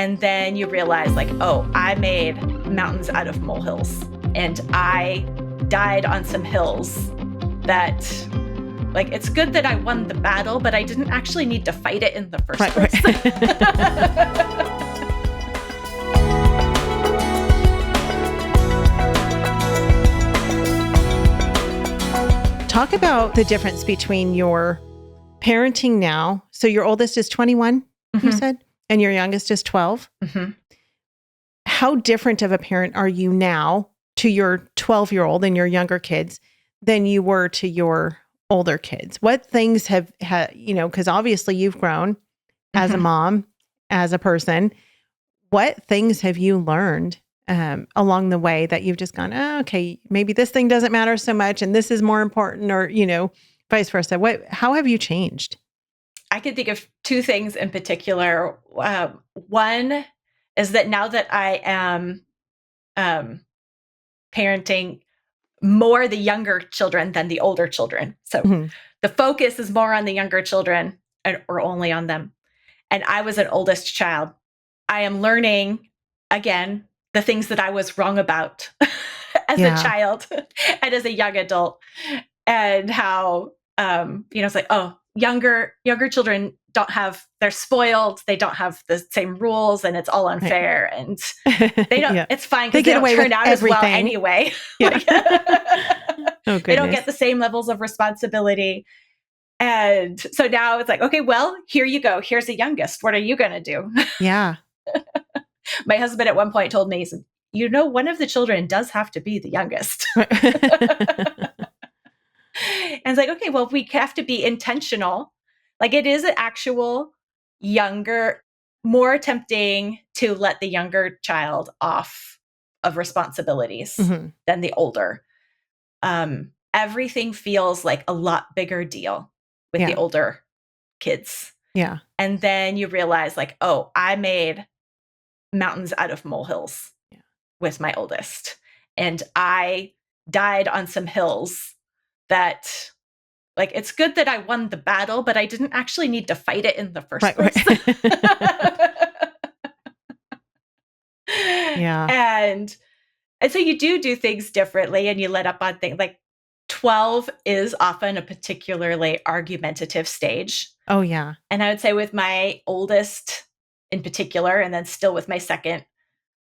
And then you realize like, oh, I made mountains out of molehills, and I died on some hills that, like, it's good that I won the battle, but I didn't actually need to fight it in the first place. Talk about the difference between your parenting now. So your oldest is 21, you said, and your youngest is 12. How different of a parent are you now to your 12-year-old and your younger kids than you were to your older kids? What things have because obviously you've grown as a mom, as a person. What things have you learned along the way that you've just gone, oh, okay, maybe this thing doesn't matter so much and this is more important, or, vice versa? How have you changed? I can think of two things in particular. One is that now that I am parenting more the younger children than the older children. So the focus is more on the younger children or only on them. And I was an oldest child. I am learning, again, the things that I was wrong about as a child and as a young adult, and how, it's like, oh, younger children they're spoiled. They don't have the same rules, and it's all unfair. And they don't, it's fine because they don't turn out as well anyway. They don't get the same levels of responsibility. And so now it's like, okay, well, here you go. Here's the youngest. What are you going to do? Yeah. My husband at one point told me, he said, one of the children does have to be the youngest. And it's like, okay, well, we have to be intentional. Like, it is an actual younger, more tempting to let the younger child off of responsibilities than the older. Everything feels like a lot bigger deal with the older kids. Yeah. And then you realize like, oh, I made mountains out of molehills with my oldest. And I died on some hills that, like, it's good that I won the battle, but I didn't actually need to fight it in the first place. And so you do things differently, and you let up on things. Like 12 is often a particularly argumentative stage. Oh, yeah. And I would say with my oldest in particular, and then still with my second,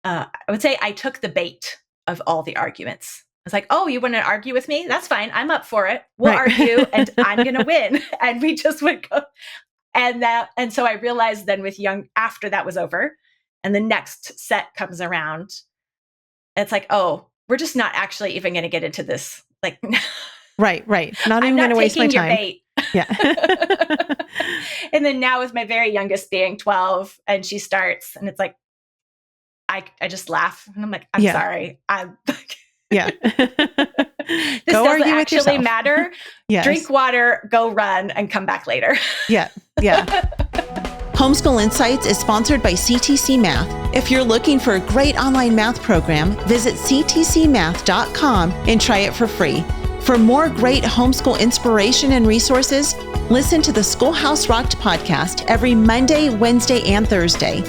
I would say I took the bait of all the arguments. I was like, oh, you want to argue with me? That's fine. I'm up for it. We'll argue and I'm going to win. And we just would go. And so I realized then after that was over and the next set comes around, it's like, oh, we're just not actually even going to get into this. Like, right. Not even going to waste my time. Bait. Yeah. And then now with my very youngest being 12 and she starts and it's like, I just laugh and I'm like, I'm sorry. Yeah. This doesn't actually matter. Yes. Drink water, go run, and come back later. Yeah. Homeschool Insights is sponsored by CTC Math. If you're looking for a great online math program, visit ctcmath.com and try it for free. For more great homeschool inspiration and resources, listen to the Schoolhouse Rocked podcast every Monday, Wednesday, and Thursday.